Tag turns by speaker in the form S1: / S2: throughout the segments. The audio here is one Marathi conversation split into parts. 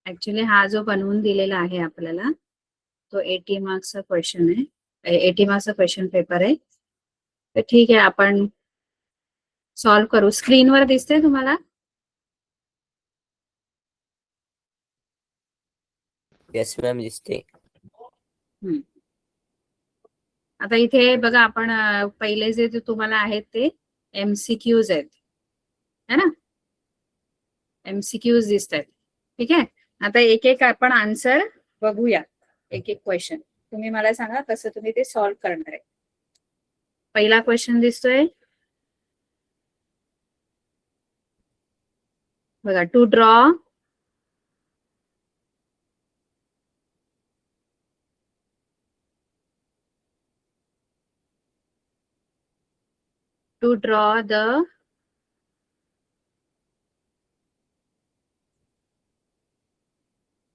S1: ऍक्च्युली हा जो बनवून दिलेला आहे आपल्याला तो 80 मार्क्सचा क्वेश्चन आहे, 80 मार्क्सचा क्वेश्चन पेपर आहे. तर ठीक आहे, आपण सॉल्व्ह करू. स्क्रीनवर दिसते तुम्हाला?
S2: येस मॅम दिसते.
S1: आता इथे बघा, आपण पहिले जे तुम्हाला आहेत ते MCQs आहेत, है ना? MCQs दिसत आहेत. ठीक आहे, आता एक एक आपण आन्सर बघूया, एक एक क्वेश्चन. तुम्ही मला सांगा कसं तुम्ही ते सॉल्व्ह करणार आहे. पहिला क्वेश्चन दिसतोय बघा. To draw the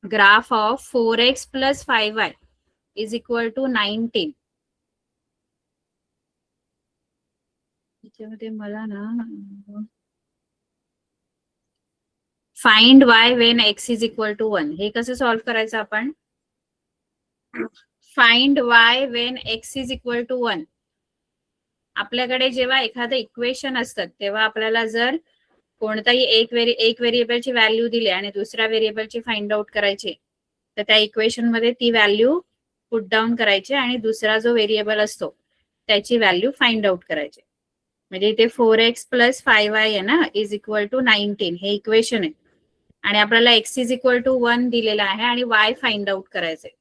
S1: graph of 4x plus 5y is equal to 19. त्याच्यामध्ये मला ना find y when x is equal to 1 हे कसं सॉल्व्ह करायचं आपण? Find y when x is equal to 1. आपल्याकडे जेव्हा एखादं इक्वेशन असतं तेव्हा आपल्याला जर कोणताही एक व्हेरिएबलची व्हॅल्यू दिली आणि दुसऱ्या व्हेरिएबलची फाइंड आउट करायची, तर त्या इक्वेशन मध्ये ती व्हॅल्यू पुट डाऊन करायची आणि दुसरा जो व्हेरिएबल असतो त्याची व्हॅल्यू फाइंड आउट करायची. म्हणजे इथे 4x plus 5y आहे ना, इज इक्वल टू 19 हे इक्वेशन आहे आणि आपल्याला x इज इक्वल टू 1 दिलेला आहे आणि y फाइंड आउट करायचंय.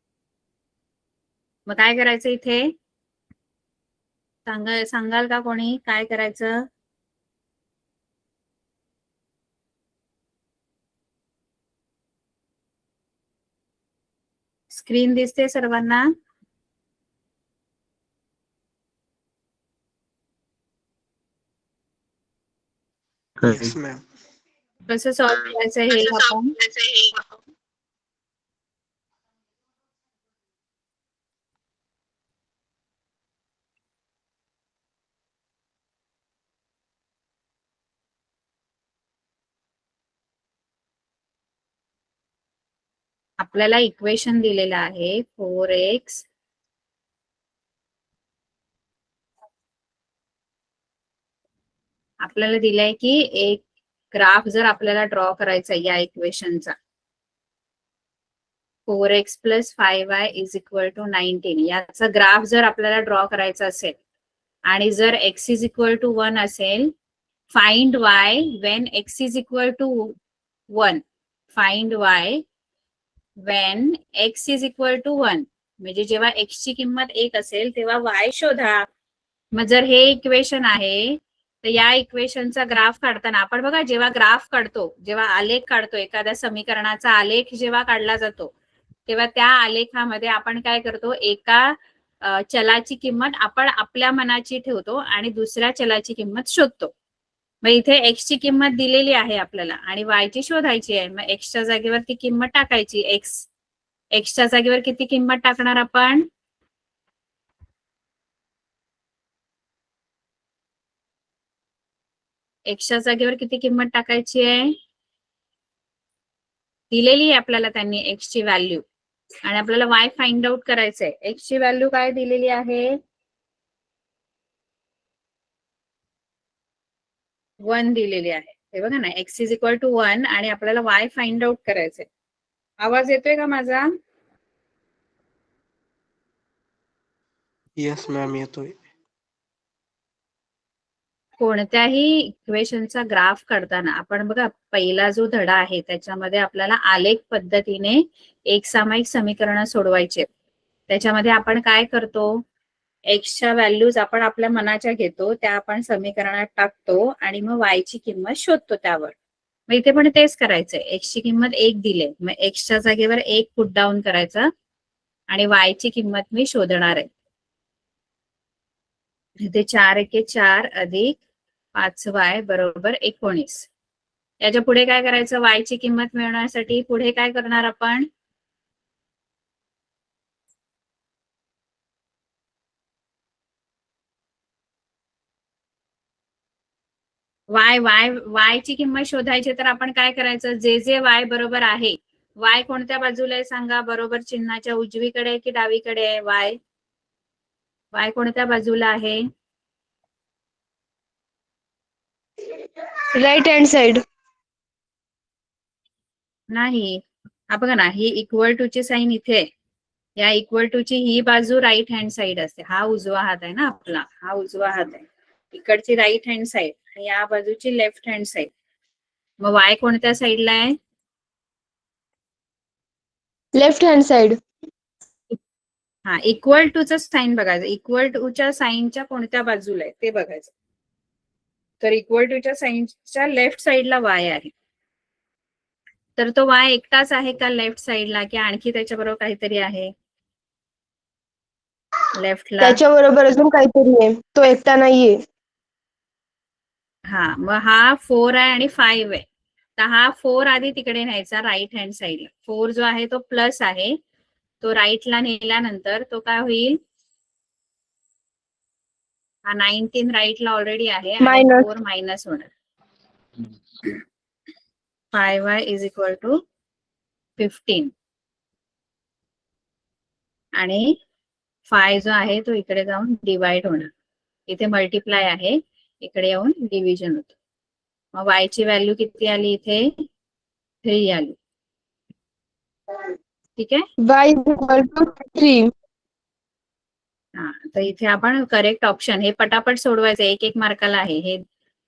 S1: मग काय करायचं इथे सांगाल का कोणी काय करायचं? स्क्रीन दिसते सर्वांना? कसं सॉल्व्ह करायचं हे आपण आपल्याला इक्वेशन दिलेलं आहे 4x आपल्याला दिलंय की एक ग्राफ जर आपल्याला ड्रॉ करायचा या इक्वेशनचा 4x plus 5y is equal to 19 याचा ग्राफ जर आपल्याला ड्रॉ करायचा असेल आणि जर x is equal to 1 असेल, find y when x is equal to 1. Find y when x is equal to 1 म्हणजे जेव्हा x ची किंमत 1 असेल तेव्हा y शोधा. मग जर हे इक्वेशन आहे तर या इक्वेशनचा ग्राफ काढताना आपण बघा, जेव्हा ग्राफ काढतो, जेव्हा आलेख काढतो, एखाद्या समीकरणाचा आलेख जेव्हा काढला जातो तेव्हा त्या आलेखामध्ये आपण काय करतो, एका चलाची किंमत आपण आपल्या मनाची ठेवतो आणि दुसऱ्या चलाची किंमत शोधतो. मग इथे x ची किंमत दिलेली आहे आपल्याला आणि y ची शोधायची आहे. मग x च्या जागेवर ती किंमत टाकायची. x च्या जागेवर किती किंमत टाकणार आपण? x च्या जागेवर किती किंमत टाकायची आहे? दिलेली आहे आपल्याला त्यांनी x ची व्हॅल्यू आणि आपल्याला y फाइंड आउट करायचंय. x ची व्हॅल्यू काय दिलेली आहे? 1 दिलेली आहे. हे बघा ना, x इज इक्वल टू 1 आणि आपल्याला y फाइंड आउट करायचंय. आवाज येतोय का माझा?
S3: येस मॅम येतोय.
S1: कोणत्याही इक्वेशनचा ग्राफ काढताना आपण बघा, पहिला जो धडा आहे त्याच्यामध्ये आपल्याला आलेख पद्धतीने एकसामायिक समीकरण सोडवायचे. त्याच्यामध्ये आपण काय करतो, एक्सच्या व्हॅल्यूज आपण आपल्या मनाच्या घेतो, त्या आपण समीकरणात टाकतो आणि मग y ची किंमत शोधतो त्यावर. मग इथे पण तेच करायचंय. एक्स ची किंमत 1 दिले, मग एक्सच्या जागेवर 1 पुट डाऊन करायचं आणि y ची किंमत मी शोधणार आहे. इथे 4 एके 4 अधिक 5y बरोबर 19. याच्या पुढे काय करायचं, y ची किंमत मिळवण्यासाठी पुढे काय करणार आपण? y ची किंमत शोधायची तर आपण काय करायचं, जे जे y बरोबर आहे वाय कोणत्या बाजूला आहे सांगा, बरोबर चिन्हाच्या उजवीकडे की डावीकडे आहे वाय? वाय कोणत्या बाजूला आहे?
S3: Right hand side.
S1: नाही, हा बघा ना, ही इक्वल टू ची साईन इथे आहे. या इक्वल टू ची ही बाजू राईट हँड साइड असते. हा उजवा हात आहे ना आपला, हा उजवा हात आहे. इकडची राईट हँड साइड आणि या बाजूची लेफ्ट हँड साइड. मग वाय कोणत्या साईडला आहे?
S3: Left hand side.
S1: हा, इक्वल टू च साईन बघायचं. इक्वल टूच्या साईनच्या कोणत्या बाजूला आहे ते बघायचं. तर इक्वल टूच्या साईनच्या लेफ्ट साईडला वाय आहे. तर तो वाय एकटाच आहे का लेफ्ट साईडला, की आणखी त्याच्याबरोबर काहीतरी आहे लेफ्टला?
S3: त्याच्याबरोबर अजून काहीतरी आहे, तो एकटा नाहीये.
S1: हा, मग हा 4 आहे आणि 5 आहे. तर हा 4 आधी तिकडे न्यायचा राईट हँड साईडला. 4 जो आहे तो प्लस आहे, तो राईटला नेल्यानंतर तो काय होईल? हा 19 राईटला ऑलरेडी आहे आणि
S3: मायनस.
S1: 4 मायनस होणार. 5y इज इक्वल टू 15 आणि 5 जो आहे तो इकडे जाऊन डिवाइड होणार. इथे मल्टिप्लाय आहे, इकडे येऊन डिव्हिजन होतं. मग y ची व्हॅल्यू किती आली? इथे 3 आली. ठीक आहे.
S3: y is equal to 3.
S1: हा, तर इथे आपण करेक्ट ऑप्शन हे पटापट सोडवायचं, एक एक मार्काला आहे. हे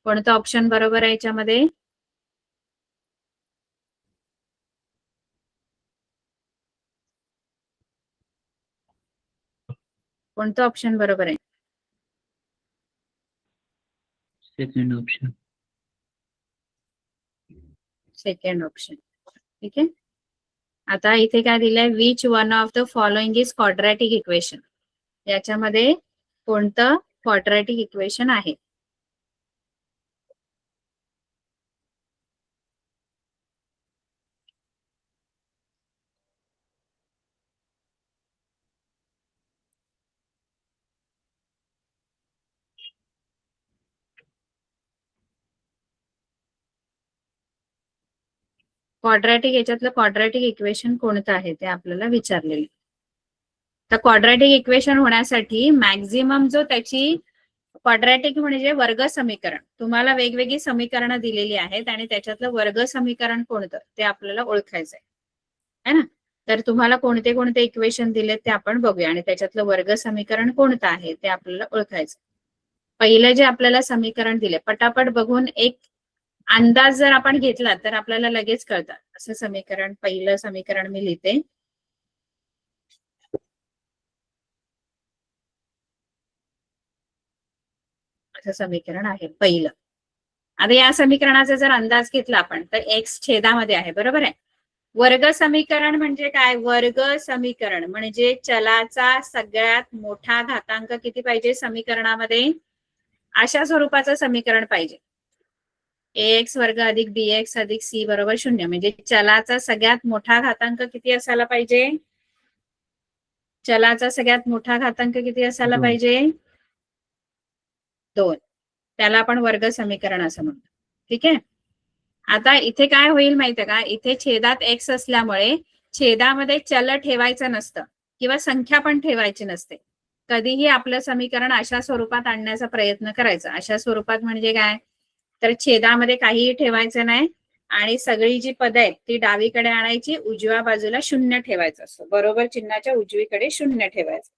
S1: कोणतं ऑप्शन बरोबर आहे याच्यामध्ये? कोणतं ऑप्शन बरोबर आहे?
S4: Second option.
S1: Second option. ठीक आहे. आता इथे काय दिलंय? Which one of the following is quadratic equation. याच्यामध्ये कोणतं क्वाड्रॅटिक इक्वेशन आहे? क्वाड्रॅटिक, याच्यातलं क्वाड्रॅटिक इक्वेशन कोणतं आहे ते आपल्याला विचारलेलं. तर क्वाड्रॅटिक इक्वेशन होण्यासाठी मॅक्झिमम जो त्याची क्वाड्रॅटिक म्हणजे वर्ग समीकरण, तुम्हाला वेगवेगळी समीकरणं दिलेली आहेत आणि त्याच्यातलं वर्ग समीकरण कोणतं ते आपल्याला ओळखायचं आहे ना. तर तुम्हाला कोणते कोणते इक्वेशन दिलेत ते आपण बघूया आणि त्याच्यातलं वर्ग समीकरण कोणतं आहे ते आपल्याला ओळखायचं. पहिलं जे आपल्याला समीकरण दिले, पटापट बघून एक अंदाज जर आपण घेतला तर आपल्याला लगेच कळतं. असं समीकरण, पहिलं समीकरण मी लिहिते. असं समीकरण आहे पहिलं. आता या समीकरणाचा जर अंदाज घेतला आपण तर एक्स छेदामध्ये आहे, बरोबर आहे. वर्ग समीकरण म्हणजे काय? वर्ग समीकरण म्हणजे चलाचा सगळ्यात मोठा घातांक किती पाहिजे समीकरणामध्ये? अशा स्वरूपाचं समीकरण पाहिजे. ax वर्ग अधिक bx अधिक c बरोबर 0. म्हणजे चलाचा सगळ्यात मोठा घातांक किती असायला पाहिजे? चलाचा सगळ्यात मोठा घातांक किती असायला
S4: 2.
S1: पाहिजे? 2. त्याला आपण वर्ग समीकरण असं म्हणतो. ठीक आहे. आता इथे काय होईल माहितीये का? इथे छेदात एक्स असल्यामुळे छेदामध्ये चल ठेवायचं नसतं किंवा संख्या पण ठेवायची नसते. कधीही आपलं समीकरण अशा स्वरूपात आणण्याचा प्रयत्न करायचा. अशा स्वरूपात म्हणजे काय? तर छेदामध्ये काहीही ठेवायचं नाही आणि सगळी जी पद आहेत ती डावीकडे आणायची, उजव्या बाजूला 0 ठेवायचं असतं. बरोबर चिन्हाच्या उजवीकडे 0 ठेवायचं.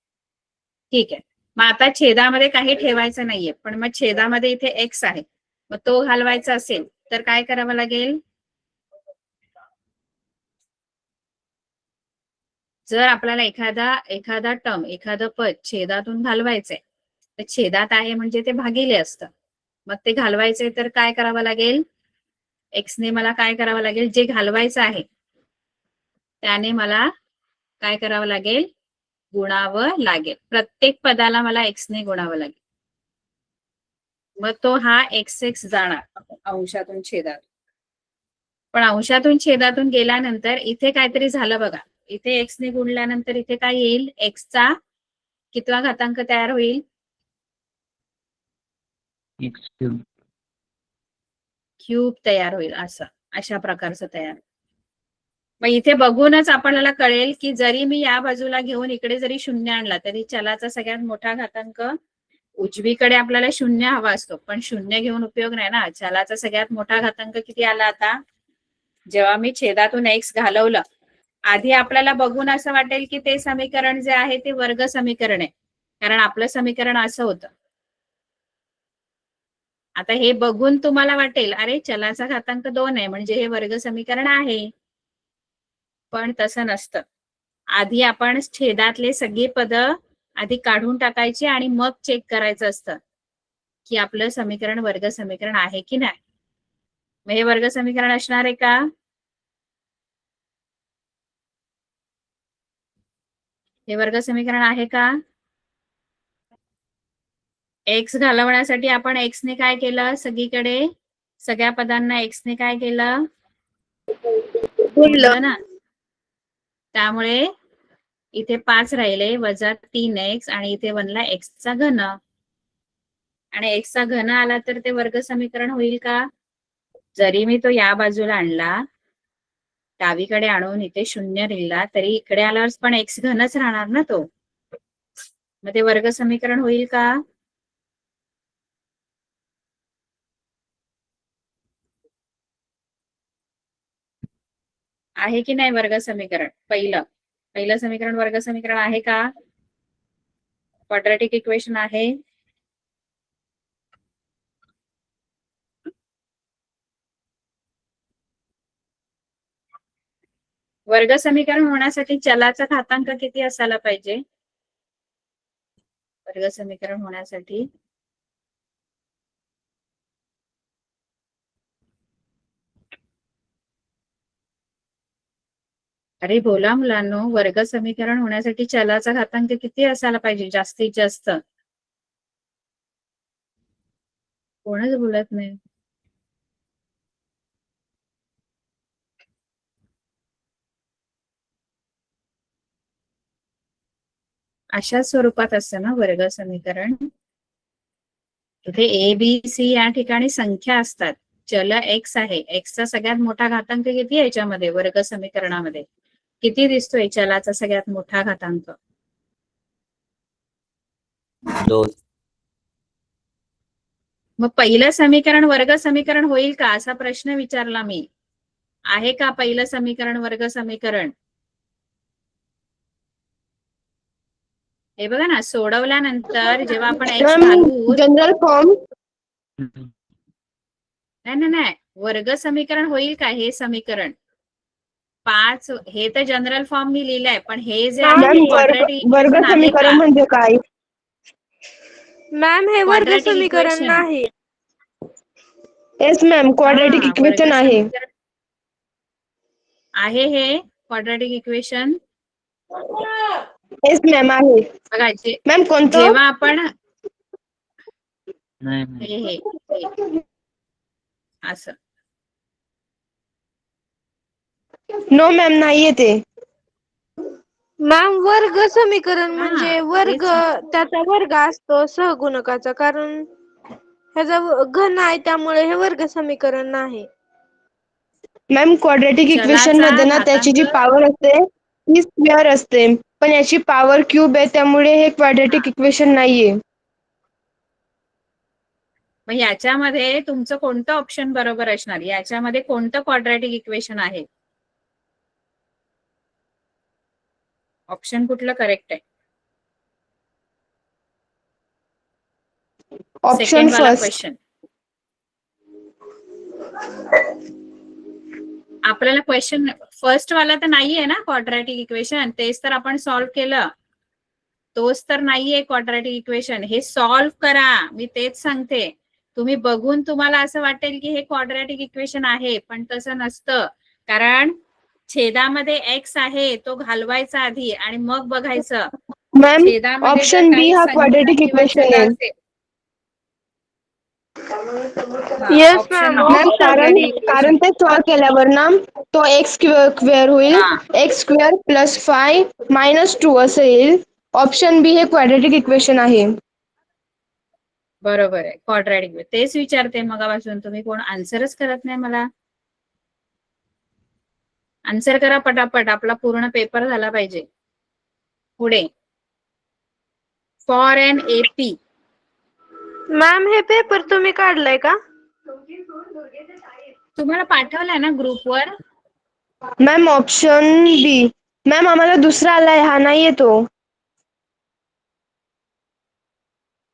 S1: ठीक आहे. मग आता छेदामध्ये काही ठेवायचं नाहीये, पण मग छेदामध्ये इथे एक्स आहे, मग तो घालवायचा असेल तर काय करावं लागेल? जर आपल्याला एखादा टर्म, एखादं पद छेदातून घालवायचंय तर छेदात आहे म्हणजे ते भागिले असतं. मग ते घालवायचंय तर काय करावं लागेल? एक्सने मला काय करावं लागेल? जे घालवायचं आहे त्याने मला काय करावं लागेल? गुणावं लागेल. प्रत्येक पदाला मला एक्सने गुणावं लागेल. मग तो हा एक्स जाणार अंशातून छेदात. पण अंशातून छेदातून गेल्यानंतर इथे काहीतरी झालं बघा. इथे एक्सने गुणल्यानंतर इथे काय येईल? एक्सचा कितवा घातांक तयार होईल?
S4: x3.
S1: क्यूब तयार होईल. असं अशा प्रकारचं तयार. मग इथे बघूनच आपल्याला कळेल की जरी मी या बाजूला घेऊन इकडे जरी शून्य आणला तरी चलाचा सगळ्यात मोठा घातांक उजवीकडे आपल्याला शून्य हवा असतो, पण शून्य घेऊन उपयोग नाही ना. चलाचा सगळ्यात मोठा घातांक किती आला आता, जेव्हा मी छेदातून एक्स घालवलं. आधी आपल्याला बघून असं वाटेल की ते समीकरण जे आहे ते वर्ग समीकरण आहे, कारण आपलं समीकरण असं होतं. आता हे बघून तुम्हाला वाटेल अरे चलाचा घातांक 2 आहे म्हणजे हे वर्ग समीकरण आहे, पण तसं नसतं. आधी आपण छेदातले सगळे पद आधी काढून टाकायचे आणि मग चेक करायचं असतं की आपलं समीकरण वर्ग समीकरण आहे की नाही. मग हे वर्ग समीकरण असणार आहे का, हे वर्ग समीकरण आहे का. एक्स घालवण्यासाठी आपण एक्सने काय केलं, सगळीकडे सगळ्या पदांना एक्सने काय केलं, गुणलं ना. त्यामुळे इथे 5 राहिले वजा 3x आणि इथे बनला एक्सचा घन. आणि एक्सचा घन आला तर ते वर्ग समीकरण होईल का. जरी मी तो या बाजूला आणला, डावीकडे आणून इथे शून्य लिहिला, तरी इकडे आल्यावर पण एक्स घनच राहणार ना तो. मग ते वर्ग समीकरण होईल का. आहे की नाही वर्ग समीकरण. पहिलं समीकरण वर्ग समीकरण आहे का, क्वाड्रॅटिक इक्वेशन आहे. वर्ग समीकरण होण्यासाठी चलाचा घातांक किती असायला पाहिजे, वर्ग समीकरण होण्यासाठी. अरे बोला मुलांनो, वर्ग समीकरण होण्यासाठी चलाचा घातांक किती असायला पाहिजे जास्तीत जास्त. कोणच बोलत नाही. अशा स्वरूपात असतं ना वर्ग समीकरण. इथे ए बी सी या ठिकाणी संख्या असतात. चल एक्स आहे, एक्सचा सगळ्यात मोठा घातांक किती आहे याच्यामध्ये वर्ग समीकरणामध्ये, किती दिसतोय चलाचा सगळ्यात मोठा घातांक.
S2: 2.
S1: मग पहिलं समीकरण वर्ग समीकरण होईल का असा प्रश्न विचारला मी. आहे का पहिलं समीकरण वर्ग समीकरण. हे बघा ना, सोडवल्यानंतर जेव्हा आपण एक्स घालू,
S3: जनरल फॉर्म
S1: नाही, वर्ग समीकरण होईल का हे समीकरण. 5 हे तर जनरल फॉर्म मी लिहिलंय, पण हे जे आहे
S3: मॅम
S1: हे
S3: वर्ग
S1: क्वाड्रॅटिक
S3: वर्ग
S1: इक्वेशन आहे का.
S3: समीकरण म्हणजे काय.
S5: मॅम हे वर्ग
S1: क्वाड्रॅटिक
S5: समीकरण
S1: इक्वेशन.
S5: नाही.
S3: येस मॅम क्वाड्रॅटिक
S1: वर्ग
S3: इक्वेशन आहे.
S1: समीकरण आहे हे क्वाड्रॅटिक इक्वेशन.
S3: येस मॅम आहे.
S1: बघा
S3: मॅम कोणतं.
S1: जेव्हा आपण
S4: नाही नाही.
S1: हे असं.
S3: नो मॅम नाहीये ते.
S5: मॅम वर्ग समीकरण म्हणजे वर्ग,
S1: तेच.
S5: त्याचा वर्ग असतो सहगुणकाचा, कारण ह्याचा घन आहे त्यामुळे हे वर्ग समीकरण नाही.
S3: मॅम क्वाड्रॅटिक इक्वेशन
S1: चलाचा
S3: मध्ये ना त्याची जी
S1: घातांक.
S3: पॉवर असते ती स्क्वेअर असते, पण याची पॉवर क्यूब आहे त्यामुळे हे क्वाड्रॅटिक इक्वेशन नाहीये.
S1: मग याच्यामध्ये तुमचं कोणतं ऑप्शन बरोबर असणार, याच्यामध्ये कोणतं क्वाड्रॅटिक इक्वेशन आहे, ऑप्शन कुठलं करेक्ट आहे.
S3: ऑप्शन
S1: सेकंड वाला
S3: फर्स्ट.
S1: क्वेश्चन. आपल्याला क्वेश्चन फर्स्ट वाला तर नाहीये ना क्वाड्रॅटिक इक्वेशन, तेच तर आपण सॉल्व्ह केलं. तोच तर नाहीये क्वाड्रॅटिक इक्वेशन. हे सॉल्व्ह करा, मी तेच सांगते. तुम्ही बघून तुम्हाला असं वाटेल की हे क्वाड्रॅटिक इक्वेशन आहे, पण तसं नसतं. कारण छेदामध्ये एक्स आहे तो घालवायचा आधी आणि मग बघायचं.
S3: मॅम
S1: छेदामध्ये जर
S3: ऑप्शन बी
S1: काही
S3: हा
S1: संख्या
S3: क्वाड्रॅटिक
S1: किंवा
S3: इक्वेशन
S1: चल
S3: आहे.
S1: असेल.
S5: Yes
S1: option
S5: ma'am.
S3: मॅम कारण
S1: इक्वेशन.
S3: ते सॉल्व केल्यावर ना तो एक्स स्क्वेअर होईल,
S1: हा
S3: एक्स स्क्वेअर प्लस 5 मायनस 2 असं येईल. ऑप्शन बी हे क्वाड्रॅटिक इक्वेशन आहे.
S1: बरोबर आहे, क्वाड्रॅटिक. तेच विचारते मगापासून, तुम्ही कोण आन्सरच करत नाही मला. आन्सर करा पटापट, आपला पूर्ण पेपर झाला पाहिजे. पुढे फॉर एन एपी.
S5: मॅम हे पेपर तुम्ही काढलाय का?
S1: तुम्हाला पाठवलाय ना ग्रुपवर?
S3: मॅम ऑप्शन बी. मॅम आम्हाला दुसरा आलाय, हा नाहीये तो.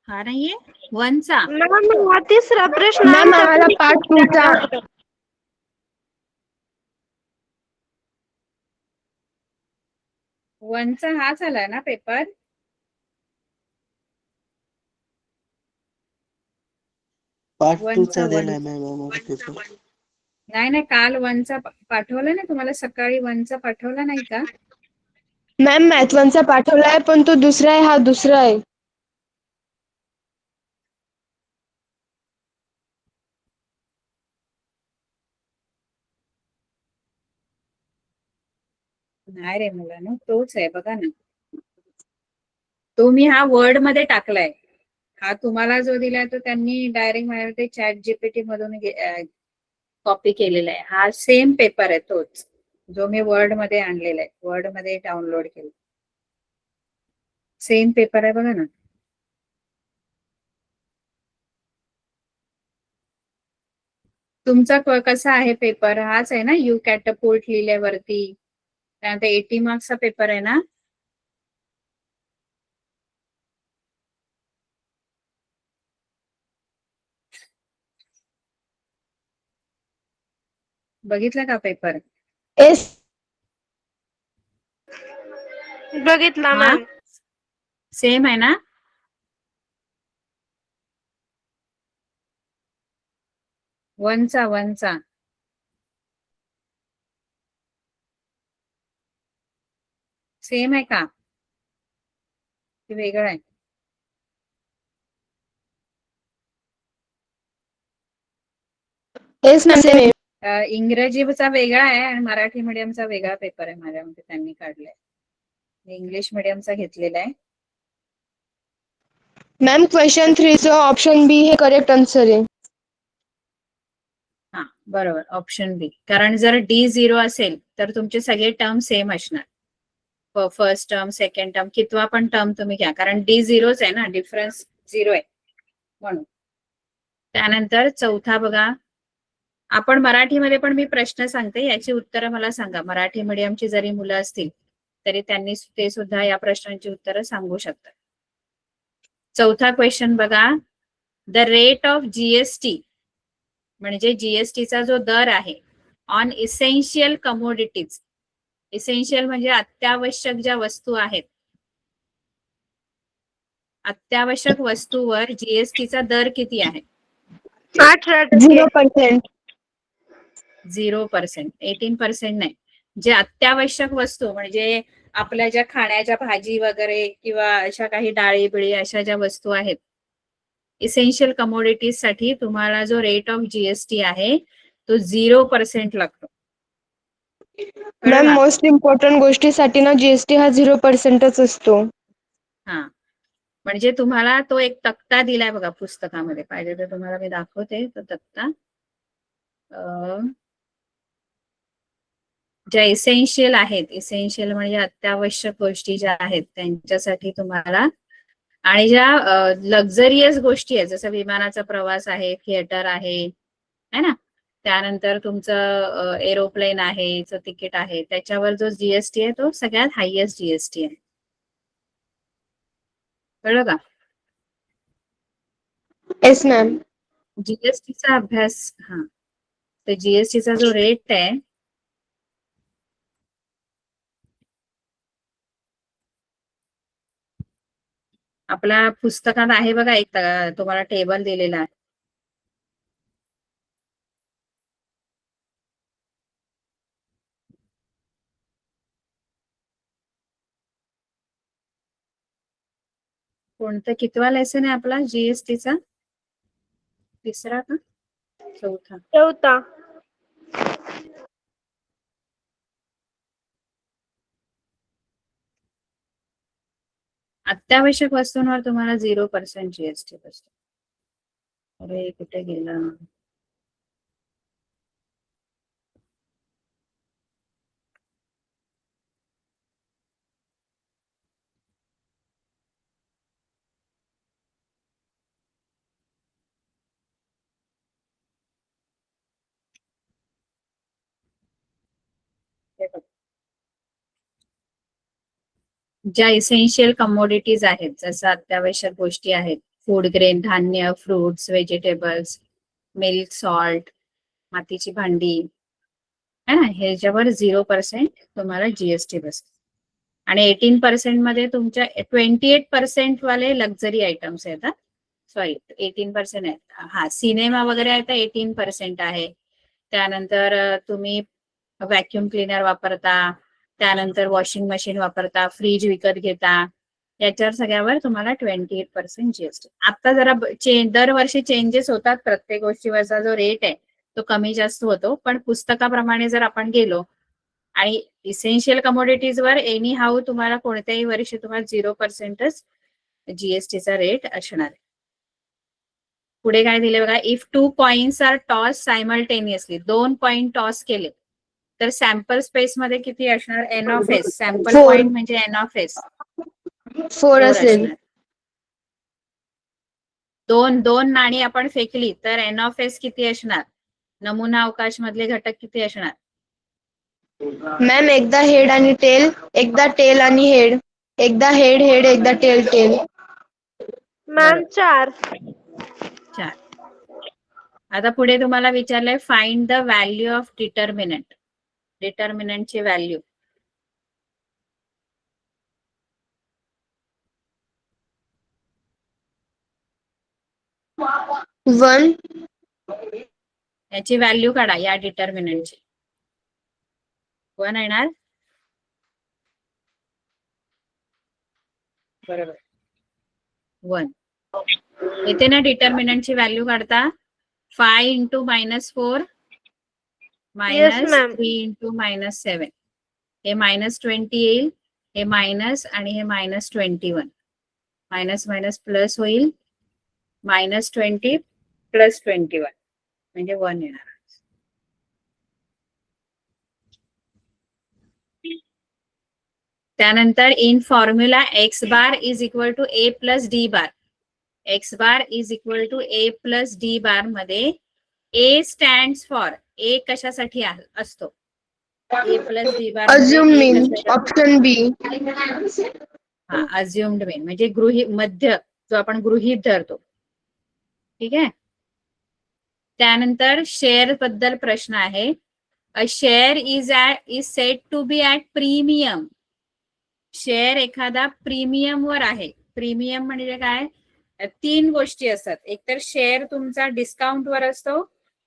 S1: हा नाहीये 1 चा.
S5: मॅम हा तिसरा प्रश्न
S3: मॅम
S5: आमच्या
S3: आम्हाला पार्ट 2 चा.
S1: चा हाच आलाय ना पेपर?
S6: पार्ट 2
S1: 1
S6: चा
S1: वन.
S6: दिलाय मॅम आम्हाला पेपर.
S1: नाही काल 1 चा पाठवला ना तुम्हाला, सकाळी 1 चा पाठवला नाही का?
S3: मॅम मॅथ 1 चा पाठवलाय, पण तो दुसरा आहे, हा दुसरा आहे.
S1: नाही रे मुलांनो, तोच आहे बघा ना. तो मी हा वर्ड मध्ये टाकलाय. हा तुम्हाला जो दिलाय तो त्यांनी डायरेक्ट माझ्या चॅट जीपीटी मधून कॉपी केलेला आहे. हा सेम पेपर आहे तोच, जो मी वर्ड मध्ये आणलेला आहे, वर्ड मध्ये डाउनलोड केला. सेम पेपर आहे बघा ना. तुमचा कसा आहे पेपर? हाच आहे ना, यू कॅटपोल्ट लिहिल्यावरती. त्यानंतर 80 मार्क्सचा पेपर आहे ना? बघितला का पेपर?
S3: एस.
S5: बघितला
S1: हा
S5: मॅम.
S1: सेम आहे ना? वन चा सेम आहे का? की वेगळं आहे?
S3: एस मॅम सेम आहे.
S1: इंग्रजीचा वेगळा आहे आणि मराठी मीडियमचा वेगळा पेपर आहे माझ्यामध्ये त्यांनी काढलाय. इंग्लिश मीडियमचा घेतलेला आहे.
S3: मॅम क्वेश्चन 3 चं ऑप्शन बी हे करेक्ट आन्सर आहे.
S1: हा बरोबर, ऑप्शन बी. कारण जर D0 असेल तर तुमचे सगळे टर्म सेम असणार. फर्स्ट टर्म, सेकंड टर्म, कितवा पण टर्म तुम्ही घ्या, कारण D0च आहे ना, डिफरन्स 0 आहे म्हणून. त्यानंतर चौथा बघा, आपण मराठीमध्ये पण मी प्रश्न सांगते, याची उत्तरं मला सांगा. मराठी मीडियमची जरी मुलं असतील तरी त्यांनी ते सुद्धा या प्रश्नांची उत्तरं सांगू शकतात. चौथा क्वेश्चन बघा, द रेट ऑफ जीएसटी म्हणजे जीएसटीचा जो दर आहे ऑन इसेन्शियल कमोडिटीज. इसेन्शियल म्हणजे अत्यावश्यक ज्या वस्तू आहेत, अत्यावश्यक वस्तूवर जीएसटीचा दर किती आहे?
S5: 18%.
S3: 0%.
S1: 0%. 18% नाही. जे अत्यावश्यक वस्तू म्हणजे आपल्या ज्या खाण्याच्या भाजी वगैरे किंवा अशा काही डाळी बिळी अशा ज्या वस्तू आहेत, इसेन्शियल कमोडिटीज साठी तुम्हाला जो रेट ऑफ जीएसटी आहे तो 0% लागतो.
S3: मॅम मोस्ट इम्पॉर्टंट गोष्टीसाठी ना जीएसटी हा 0%च असतो.
S1: हा, म्हणजे तुम्हाला तो एक तक्ता दिलाय बघा पुस्तकामध्ये, पाहिजे तर तुम्हाला मी दाखवते तो तक्ता. ज्या इसेन्शियल आहेत, इसेन्शियल म्हणजे अत्यावश्यक गोष्टी ज्या आहेत त्यांच्यासाठी तुम्हाला, आणि ज्या लक्झरियस गोष्टी आहेत जसं विमानाचा प्रवास आहे, थिएटर आहे, है ना, त्यानंतर तुमचं एरोप्लेन आहे, तिकीट आहे, त्याच्यावर जो जीएसटी आहे तो सगळ्यात हायएस्ट जीएसटी आहे. कळलं का?
S3: Yes ma'am.
S1: जीएसटीचा अभ्यास, हा, तर जीएसटीचा जो रेट आहे आपल्या पुस्तकात आहे बघा, एक तुम्हाला टेबल दिलेला आहे. कोणतं, कितवा लेसन आहे आपला जीएसटीचा? तिसरा का चौथा?
S5: चौथा.
S1: अत्यावश्यक वस्तूंवर तुम्हाला 0% जीएसटी बसतो. अरे कुठे गेला? ज्या इसेन्शियल कमोडिटीज आहेत, जसं अत्यावश्यक गोष्टी आहेत, फूड ग्रेन, धान्य, फ्रुट्स, व्हेजिटेबल्स, मिल्क, सॉल्ट, मातीची भांडी, है ना, ह्याच्यावर 0% तुम्हाला जीएसटी बसतो. आणि 18% मध्ये तुमच्या 28% वाले लक्झरी आयटम्स आहेत. सॉरी, 18% आहेत. हा, सिनेमा वगैरे आहे तर 18% आहे. त्यानंतर तुम्ही व्हॅक्युम क्लिनर वापरता, त्यानंतर वॉशिंग मशीन वापरता, फ्रीज विकत घेता, याच्यावर सगळ्यावर तुम्हाला 28% जीएसटी. आता जरा दरवर्षी चेंजेस होतात, प्रत्येक गोष्टीवरचा जो रेट आहे तो कमी जास्त होतो, पण पुस्तकाप्रमाणे जर आपण गेलो आणि इसेन्शियल कमोडिटीजवर एनी हाऊ तुम्हाला कोणत्याही वर्षी तुम्हाला 0%च जीएसटीचा रेट असणार आहे. पुढे काय दिले बघा, if 2 points are toss simultaneously, 2 point toss केले तर सॅम्पल स्पेस मध्ये किती असणार? N of S. Sample
S3: 4.
S1: Point म्हणजे एन ऑफ एस
S3: 4 असेल.
S1: दोन नाणी आपण फेकली तर एन ऑफ एस किती असणार? नमुना अवकाश मधले घटक किती असणार?
S3: मॅम एकदा हेड आणि टेल, एकदा टेल आणि हेड, एकदा हेड हेड, एकदा टेल टेल.
S5: मॅम 4.
S1: 4. आता पुढे तुम्हाला विचारलंय find the value of determinant. डिटर्मिनंटची व्हॅल्यू.
S3: वन.
S1: याची व्हॅल्यू काढा या डिटर्मिनंटची. 1 येणार. बरोबर, 1 येते ना. डिटर्मिनंटची व्हॅल्यू काढता 5 इंटू -4
S5: ma'am.
S1: -3 इंटू -7. हे -20 येईल, हे मायनस आणि हे -21. मायनस मायनस प्लस होईल, -20 + 21 म्हणजे 1 येणार. त्यानंतर in formula x bar is equal to a + d bar. x bar is equal to a + d bar मध्ये a स्टँड्स फॉर, a कशासाठी असतो? a + d bar
S3: assume mean. Option B.
S1: हा, अज्युम्ड मीन म्हणजे गृहीत मध्य, जो आपण गृहीत धरतो. ठीक आहे. त्यानंतर शेअर बद्दल प्रश्न आहे. A share is set to be at premium. Share एखादा प्रीमियम वर आहे. प्रीमियम म्हणजे काय? 3 गोष्टी असतात. एकतर शेअर तुमचा डिस्काउंट वर असतो,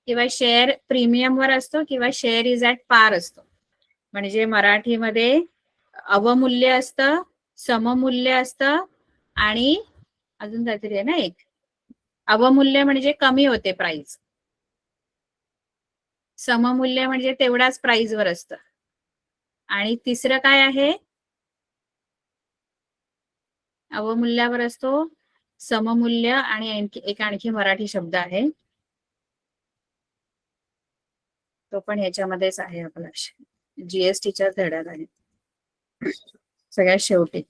S1: किंवा शेअर प्रीमियम वर असतो, किंवा शेअर इज ॲट पार असतो. म्हणजे मराठीमध्ये अवमूल्य असतं, सममूल्य असतं, आणि अजून काहीतरी आहे ना एक. अवमूल्य म्हणजे कमी होते प्राइस, सममूल्य म्हणजे तेवढाच प्राइस वर असतं, आणि तिसरं काय आहे? अवमूल्यावर असतो, सममूल्य, आणि आणखी मराठी शब्द आहे, तो पण ह्याच्यामध्येच आहे आपला जीएसटीच्या धड्यात आहे सगळ्यात शेवटी.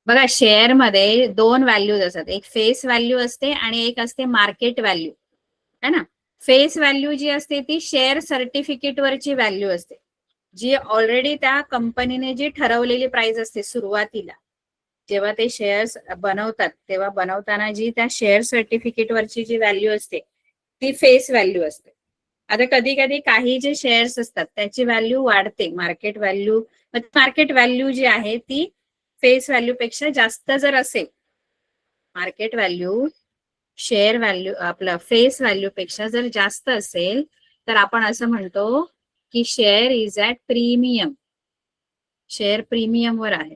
S1: बघा, शेअर मध्ये 2 व्हॅल्यूज असतात. एक फेस व्हॅल्यू असते आणि एक असते मार्केट व्हॅल्यू, है ना. फेस व्हॅल्यू जी असते ती शेअर सर्टिफिकेट वरची व्हॅल्यू असते, जी ऑलरेडी त्या कंपनीने जी ठरवलेली प्राइस असते सुरुवातीला. जेव्हा ते शेअर्स बनवतात तेव्हा बनवताना जी त्या शेअर सर्टिफिकेट वरची जी व्हॅल्यू असते ती फेस व्हॅल्यू असते. आता कधी कधी काही जे शेअर्स असतात त्याची व्हॅल्यू वाढते, मार्केट व्हॅल्यू. मार्केट व्हॅल्यू जी आहे ती फेस व्हॅल्यू पेक्षा जास्त जर असेल, मार्केट व्हॅल्यू शेअर व्हॅल्यू आपलं फेस व्हॅल्यू पेक्षा जर जास्त असेल, तर आपण असं म्हणतो की share is at premium. Share premium वर आहे.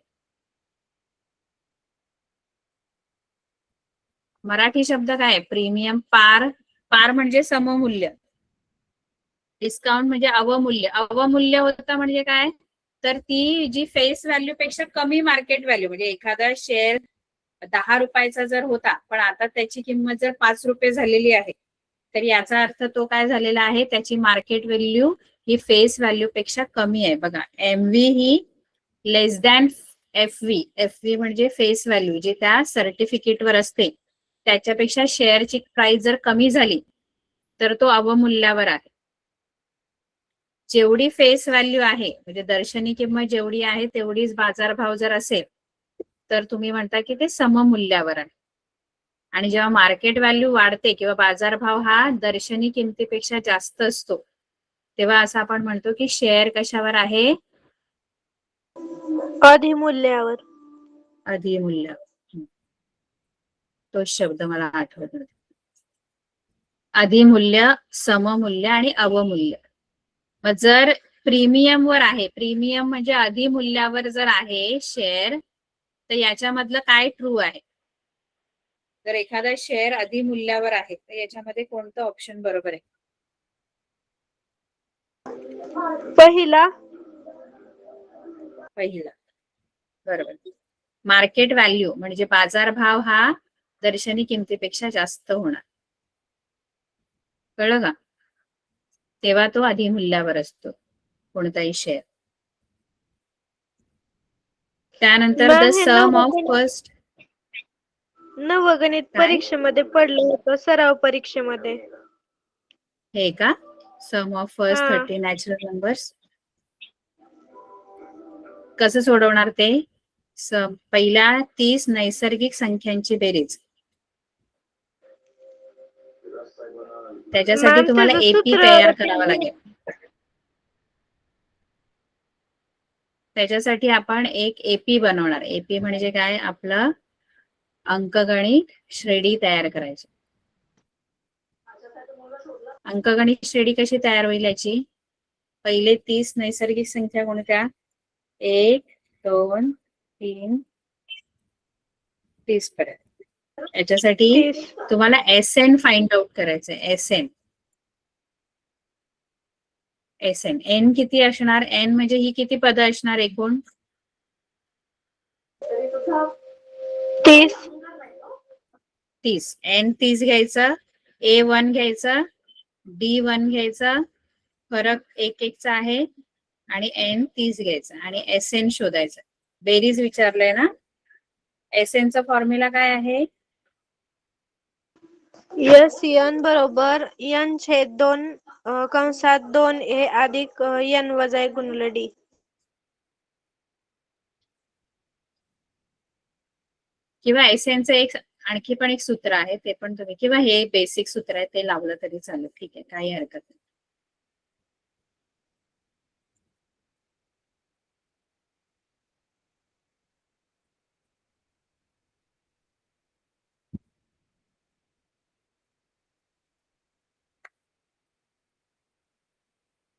S1: मराठी शब्द काय? प्रीमियम. पार. पार म्हणजे सममूल्य. डिस्काउंट म्हणजे अवमूल्य. अवमूल्य होतं म्हणजे काय? तर ती जी फेस व्हॅल्यू पेक्षा कमी मार्केट व्हॅल्यू, म्हणजे एखादा शेअर 10 रुपयाचा जर होता, पण आता त्याची किंमत जर 5 रुपये झालेली आहे, तर याचा अर्थ तो काय झालेला आहे? त्याची मार्केट व्हॅल्यू ही फेस व्हॅल्यू पेक्षा कमी आहे. बघा, एमव्ही ही लेस दॅन एफव्ही. एफव्ही म्हणजे फेस व्हॅल्यू जी त्या सर्टिफिकेटवर असते, त्याच्यापेक्षा शेअरची प्राइस जर कमी झाली तर तो अवमूल्यावर आहे. जेवढी फेस व्हॅल्यू आहे म्हणजे दर्शनी किंमत जेवढी आहे तेवढीच बाजारभाव जर असेल तर तुम्ही म्हणता की ते सममूल्यावर आहे. आणि जेव्हा मार्केट व्हॅल्यू वाढते किंवा बाजारभाव हा दर्शनी किमतीपेक्षा जास्त असतो तेव्हा असं आपण म्हणतो की शेअर कशावर आहे?
S5: अधिमूल्यावर.
S1: अधिमूल्य. तो शब्द मला आठवत नाही. अधिमूल्य, सममूल्य आणि अवमूल्य. मग जर प्रीमियमवर आहे, प्रीमियम म्हणजे अधिमूल्यावर जर आहे शेअर, तर याच्यामधलं काय ट्रू आहे? जर एखादा शेअर अधिमूल्यावर आहे तर याच्यामध्ये कोणतं ऑप्शन बरोबर आहे?
S5: पहिला.
S1: पहिला. बरोबर. मार्केट व्हॅल्यू म्हणजे बाजारभाव हा दर्शनी किमतीपेक्षा जास्त होणार. कळलं का? तेव्हा तो अधिमूल्यावर असतो कोणताही शेअर. त्यानंतर द
S5: मॅम, हे
S1: सम ऑफ फर्स्ट.
S5: नवगणित
S1: काय?
S5: परीक्षेमध्ये पडलं होतं, सराव परीक्षेमध्ये.
S1: हे का? सम ऑफ फर्स्ट
S5: हा.
S1: 30 नॅचरल नंबर्स. कसं सोडवणार ते? पहिल्या 30 नैसर्गिक संख्यांची बेरीज. त्याच्यासाठी
S5: मॅम,
S1: तुम्हाला
S5: त्याचं
S1: एपी
S5: सूत्र
S1: तयार करावं लागेल. त्याच्यासाठी आपण एक एपी बनवणार. एपी म्हणजे काय? आपलं अंकगणित श्रेणी तयार करायची. अंकगणित श्रेणी कशी तयार होईल याची? पहिले 30 नैसर्गिक संख्या कोणत्या? 1, 2, 3, 30 पर्यंत. याच्यासाठी
S5: 30.
S1: तुम्हाला एसएन फाइंड आउट करायचंय. एसएन. एसएन. एन किती असणार? एन म्हणजे ही किती पद असणार एकूण?
S5: 30.
S1: 30. एन 30 घ्यायचं, A1 घ्यायचं, D1 घ्यायचं, फरक 1-1चा आहे आणि एन 30 घ्यायचा आणि एसएन शोधायचं. बेरीज विचारलंय ना? एसएनचा फॉर्म्युला काय आहे?
S5: SN बरोबर N/2 कंसात 2A अधिक N वजा 1 गुणिले D.
S1: किंवा एसएनचं एक आणखी पण एक सूत्र आहे ते पण तुम्ही, किंवा हे बेसिक सूत्र आहे ते लावलं तरी चालेल. ठीक आहे, काही हरकत नाही.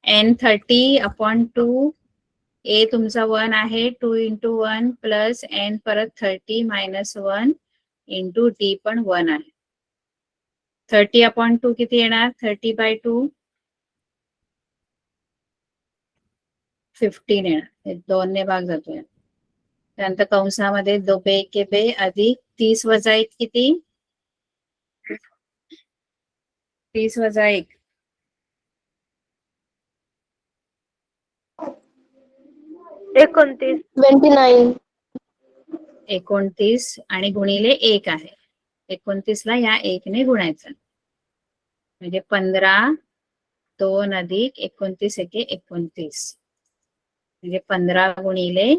S1: N30/2. ए तुमचा 1 आहे. 2 × 1 प्लस एन परत 30 - 1 इंटू डी पण 1 आहे. 30/2 किती येणार? 30/2 15 येणार. 2 ने भाग जातोय. त्यानंतर कंसामध्ये 2 अधिक 30 वजा 1 किती? 30 वजा 1
S5: 29.
S3: 29.
S1: 29 आणि गुणिले 1 आहे. 29 ला या 1 ने गुणायचं म्हणजे 15. 2 अधिक 29 × 29 म्हणजे 15 गुणिले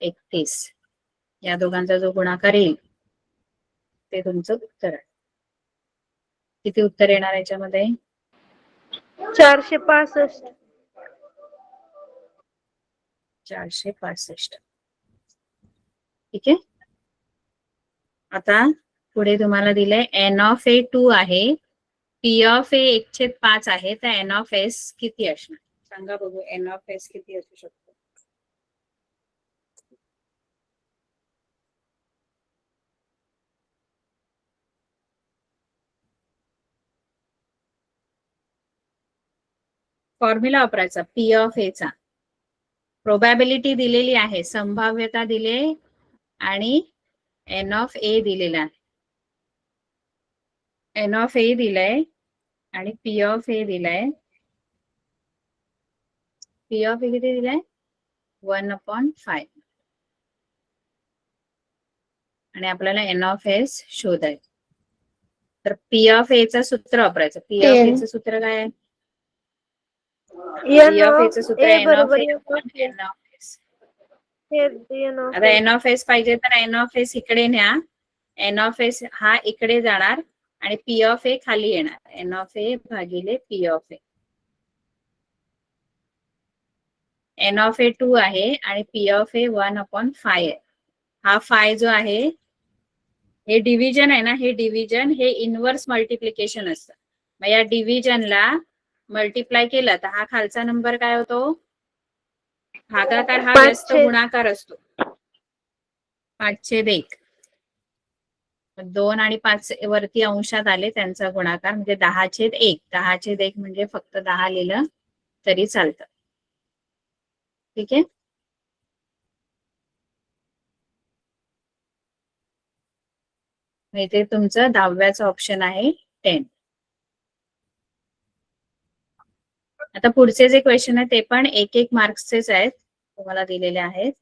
S1: 31. या दोघांचा जो गुणाकार येईल ते तुमचं उत्तर आहे. किती उत्तर येणार याच्यामध्ये?
S5: 465.
S1: 465. ठीक आहे. आता पुढे तुम्हाला दिलंय N(a) 2 आहे, P(a) 1/5 आहे, तर N(s) किती असणार? सांगा बघू, N(s) किती असू शकतो? फॉर्म्युला वापरायचा P(a) चा. प्रोबॅबिलिटी दिलेली आहे, संभाव्यता दिले आणि N(a) दिलेला आहे. N(a) दिलंय आणि P(a) दिलाय. P(a) किती दिलाय? 1/5 आणि आपल्याला N(s) शोधायचं. तर P(a) चं सूत्र वापरायचं. P(a) चं सूत्र काय आहे? P of A चं सूत्र
S5: A
S1: N of
S5: बरोबर
S1: A
S5: N
S1: upon
S5: of A.
S1: N of S.
S5: हे N of
S1: आता
S5: A.
S1: N of S पाहिजे तर N of S इकडे न्या. N of S हा इकडे जाणार आणि P of A खाली येणार. N of A भागिले P of A. N of A 2 आहे आणि P of A 1/5 आहे. हा फाय जो आहे हे डिव्हिजन आहे ना, हे डिव्हिजन हे इनव्हर्स मल्टिप्लिकेशन असतं. मग या डिव्हिजनला मल्टिप्लाय केलं तर हा खालचा नंबर काय होतो? भागाकार हा व्यस्त
S5: 5/6.
S1: गुणाकार असतो. 5/1. 2 आणि 5 वरती अंशात आले त्यांचा गुणाकार म्हणजे 10/1. 10/1 म्हणजे फक्त 10 लिहिलं तरी चालतं. ठीक आहे. इथे तुमचं 10व्याचं ऑप्शन आहे 10. आता पुढचे जे क्वेश्चन आहे ते पण 1-1 मार्क्सचेच आहेत, तुम्हाला दिलेले आहेत.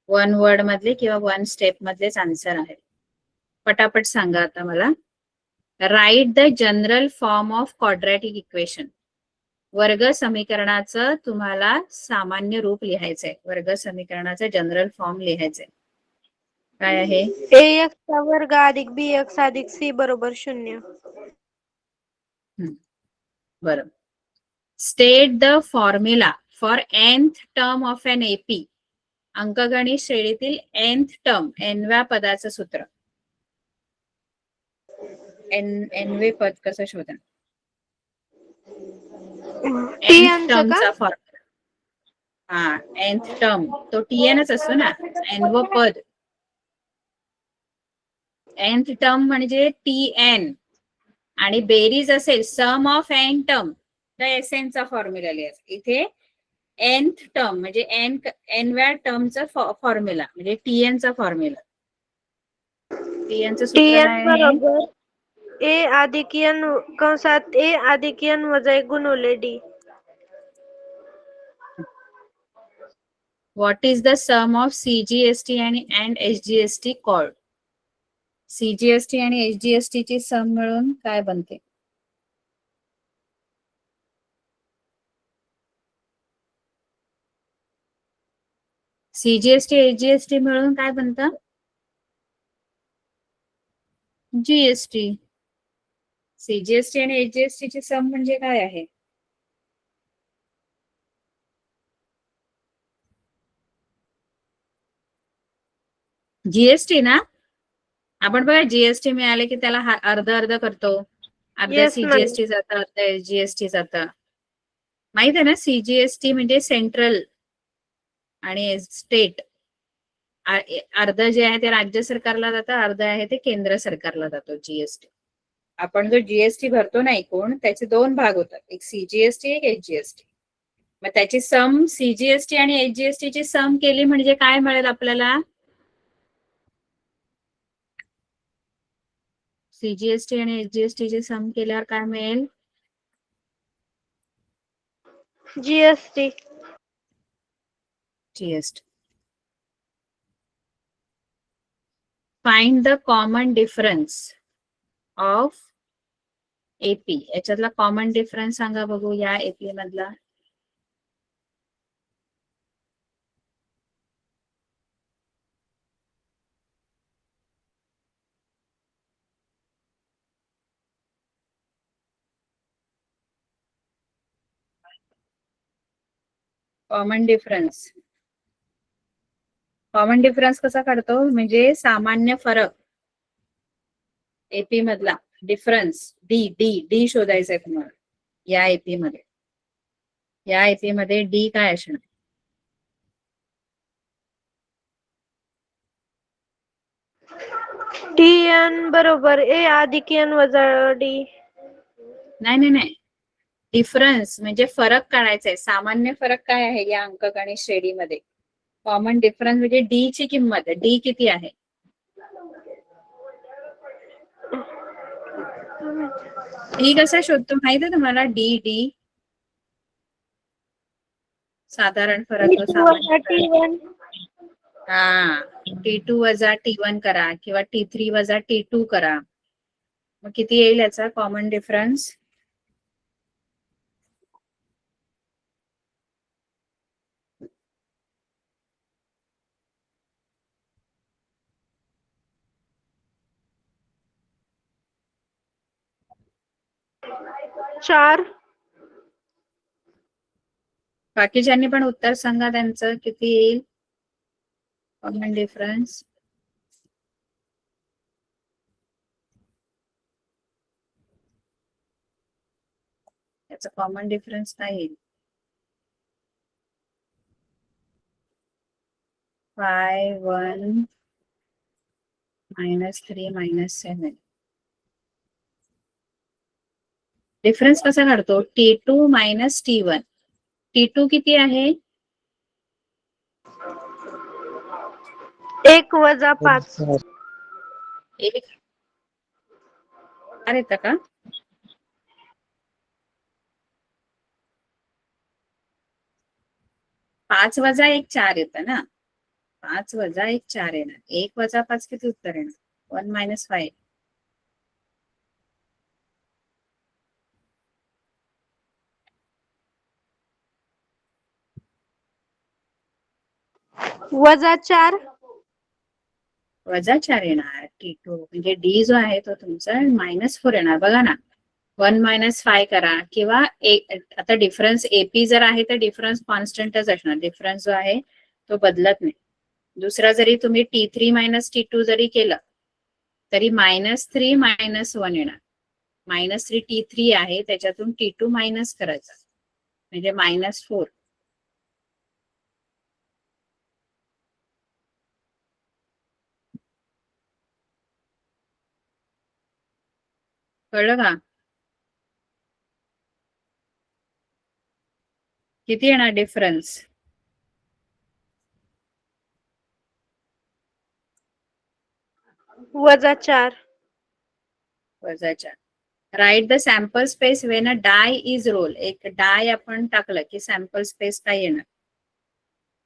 S1: 1 वर्ड मधले किंवा 1 स्टेप मधलेच आन्सर आहे. पटापट सांगा आता मला. Write the general form of quadratic equation. वर्ग समीकरणाचं तुम्हाला सामान्य रूप लिहायचंय. वर्ग समीकरणाचं जनरल फॉर्म लिहायचंय. काय आहे?
S5: AX चा वर्ग अधिक BX अधिक C बरोबर 0.
S1: बरं. State the formula for nth term of an AP. अंकगणित श्रेणीतील nth टर्म, nव्या पदाचं सूत्र. nवे पद कसं शोधणार? nth टर्मचा फॉर्म्युला. हा, nth टर्म तो tnच असतो ना, nव पद. nth टर्म म्हणजे tn आणि बेरीज असेल सम ऑफ n टर्म तर sn चा फॉर्म्युला लिहायचा. इथे nth टर्म म्हणजे nव्या टर्मचा फॉर्म्युला म्हणजे tn चा फॉर्म्युला. tn चं सूत्र
S5: TN
S1: काय आहे?
S5: बरोबर A अधिक N कंसात A अधिक N वजा 1 गुणिले D.
S1: What is the sum of CGST and SGST called? CGST आणि SGST ची सम मिळून काय बनते? CGST SGST मिळून काय बनतं? GST. CGST आणि SGST ची सम म्हणजे काय आहे? GST ना? आपण बघा GST मिळाले की त्याला अर्ध अर्ध करतो. अर्ध
S5: Yes, ma'am.
S1: CGST जातं, अर्ध SGST जातं. माहित आहे ना, CGST म्हणजे सेंट्रल आणि स्टेट. अर्ध जे आहे ते राज्य सरकारला जातं, अर्ध आहे ते केंद्र सरकारला जातो जीएसटी. आपण जो जीएसटी भरतो ना एकूण, त्याचे 2 भाग होतात, एक सीजीएसटी एक एचजीएसटी. मग त्याची सम सीजीएसटी आणि एचजीएसटी ची सम केली म्हणजे काय मिळेल आपल्याला? सीजीएसटी आणि एचजीएसटी ची सम केल्यावर काय मिळेल?
S5: GST.
S1: GST. Find the common difference of AP. याच्यातला कॉमन डिफरन्स सांगा बघू या एपी मधला. Common difference. कॉमन डिफरन्स कसा काढतो? म्हणजे सामान्य फरक एपी मधला डिफरन्स डी डी डी शोधायचा आहे तुम्हाला या एपी मध्ये. या एपी मध्ये डी काय असणार?
S5: TN बरोबर A अधिक N वजा D.
S1: नाही. डिफरन्स म्हणजे फरक काढायचा आहे. सामान्य फरक काय आहे या अंकगणित श्रेणीमध्ये? कॉमन डिफरन्स म्हणजे डी ची किंमत. डी किती आहे? डी कसा शोधतो माहिती आहे तुम्हाला? डी डी साधारण फरक तो सामान्य
S5: T1.
S1: हा, T2 वजा T1 करा किंवा T3 वजा T2 करा. मग किती येईल याचा कॉमन डिफरन्स?
S5: 4.
S1: बाकीच्यांनी पण उत्तर सांगा त्यांचं किती येईल कॉमन डिफरन्स. याचा कॉमन डिफरन्स काय येईल? 5 1 -3 -7. डिफरन्स कसा काढतो? T2 - T1. T2 किती आहे?
S5: 1 वजा 5.
S1: 1 अरे येतं का? 5 वजा 1 4 येतं ना. 5 वजा 1 4 येणार. 1 वजा 5 किती उत्तर येणार? 1 - 5.
S5: वजा 4.
S1: वजा 4 येणार. T2 म्हणजे D जो आहे तो तुमचा -4 येणार. बघा ना, 1 - 5 करा किंवा आता डिफरन्स AP जर आहे तर डिफरन्स कॉन्स्टंटच असणार. डिफरन्स जो आहे तो बदलत नाही. दुसरा जरी तुम्ही T3 - T2 जरी केलं तरी -3 -1 येणार. -3 T3 आहे त्याच्यातून T2 मायनस करायचा म्हणजे -4. कळलं का? किती येणार डिफरन्स?
S5: वजा 4.
S1: वजा 4. Write the sample space when a die is roll. एक डाय आपण टाकलं की सॅम्पल स्पेस काय येणार?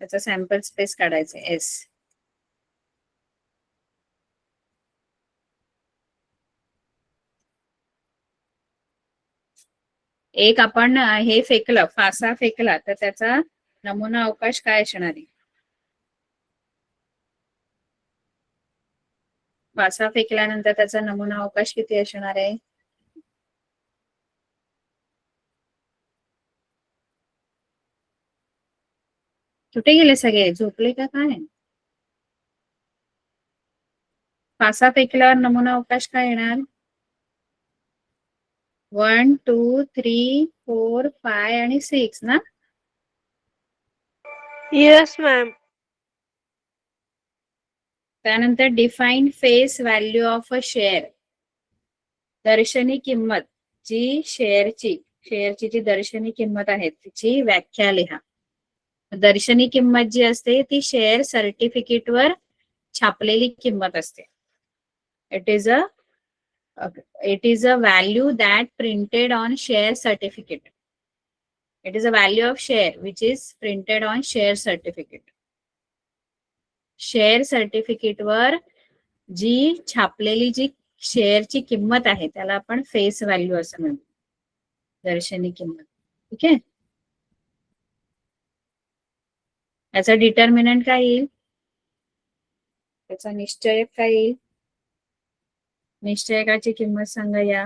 S1: त्याचा सॅम्पल स्पेस काढायचं S. एक आपण हे फेकलं, फासा फेकला तर त्याचा नमुना अवकाश काय असणार आहे? फासा फेकल्यानंतर त्याचा नमुना अवकाश किती असणार आहे? कुठे गेले सगळे? झोपले का काय? फासा फेकल्यावर नमुना अवकाश काय येणार? 1 2 3 4 5 आणि 6 ना.
S5: Yes ma'am.
S1: त्यानंतर define face value of a share. दर्शनी किंमत जी शेअरची जी दर्शनी किंमत आहे तिची व्याख्या लिहा. दर्शनी किंमत जी असते ती शेअर सर्टिफिकेटवर छापलेली किंमत असते. It is a value that printed on share certificate. It is a value of share which is printed on share certificate. Share सर्टिफिकेटवर जी छापलेली जी शेअरची किंमत आहे त्याला आपण फेस व्हॅल्यू असं म्हणतो. दर्शनी किंमत. ठीक आहे. याचा डिटर्मिनंट काय येईल? त्याचा निश्चयक काय येईल? निश्चयकाची किंमत सांगा या.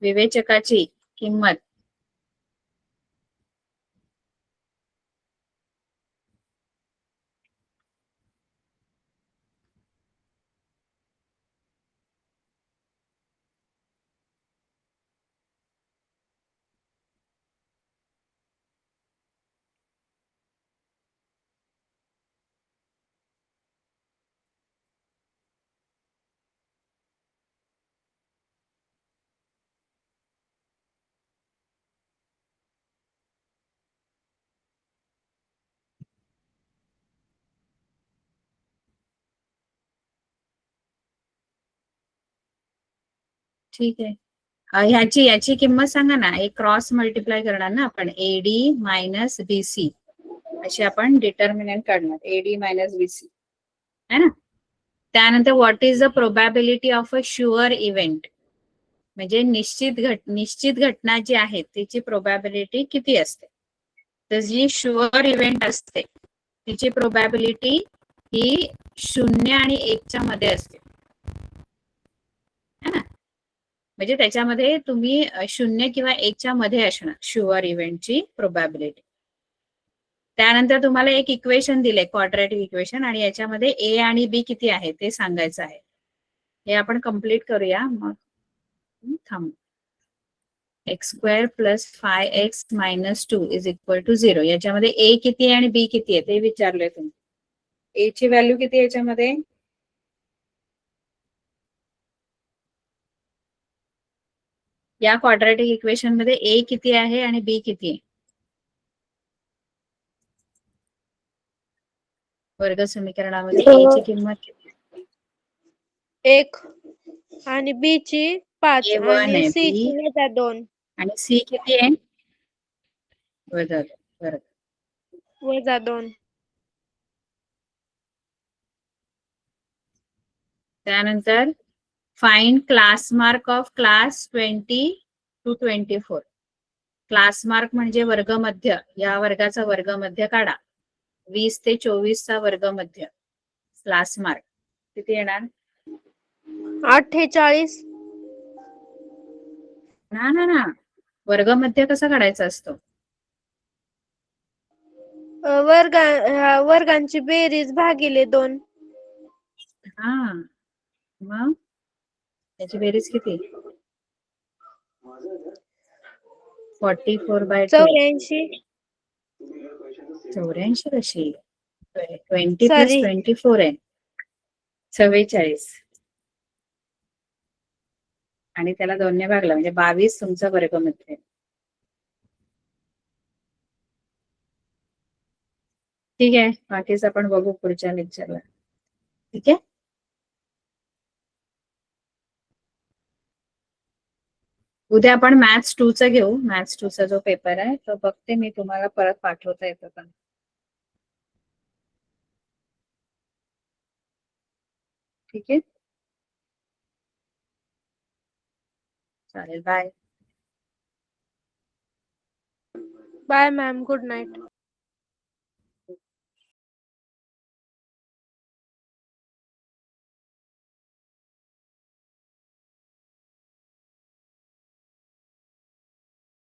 S1: विवेचकाची किंमत ठीक आहे. याची किंमत सांगा ना. एक क्रॉस मल्टिप्लाय करणार ना आपण. AD - BC अशी आपण डिटर्मिनंट काढणार. AD - BC है ना. त्यानंतर what is the probability of a sure event. म्हणजे निश्चित घटना जी आहे तिची प्रोबॅबिलिटी किती असते. तर जी शुअर इव्हेंट असते तिची प्रोबॅबिलिटी ही 0 आणि 1च्या मध्ये असते. है ना? म्हणजे त्याच्यामध्ये तुम्ही 0 किंवा 1च्या मध्ये असणार शुअर इव्हेंटची प्रोबॅबिलिटी. त्यानंतर तुम्हाला एक इक्वेशन दिले क्वाड्रॅटिक इक्वेशन आणि याच्यामध्ये ए आणि बी किती आहे ते सांगायचं आहे. हे आपण कम्प्लीट करूया मग थांब. x² + 5x - 2 = 0. याच्यामध्ये ए किती आहे आणि बी किती आहे ते विचारले तुम्ही. ए ची व्हॅल्यू किती आहे याच्यामध्ये? या क्वाड्रॅटिक इक्वेशन मध्ये ए किती आहे आणि बी किती आहे? वर्ग समीकरणामध्ये ए ची किंमत किती?
S5: 1 आणि बी ची 5
S1: A1
S5: आणि
S1: आहे,
S5: सी
S1: B
S5: ची -2
S1: आणि सी किती आहे? वजा 2. बरोबर.
S5: -2.
S1: त्यानंतर find class mark of class 20 to 24. Class mark म्हणजे वर्गमध्य. या वर्गाचा वर्गमध्य काढा. 20 ते 24चा वर्गमध्य. क्लास मार्क किती येणार?
S5: 48.
S1: ना वर्गमध्य कसा काढायचा असतो?
S5: वर्गांची बेरीज भागिले 2.
S1: हा मग त्याची बेरीज किती? 44/2.
S5: 84.
S1: 84 कशी? 20 +
S5: Sorry.
S1: 24 आहे 44 आणि त्याला 2ने भागला म्हणजे 22 तुमचा वर्गमध्य. ठीक आहे, बाकीच आपण बघू पुढच्या लेक्चरला. ठीक आहे. उद्या आपण मॅथ्स 2 चा घेऊ. मॅथ्स 2 चा जो पेपर आहे तो बघते मी तुम्हाला परत पाठवता येतो का. ठीक आहे, चालेल. Bye.
S5: Bye ma'am, good night.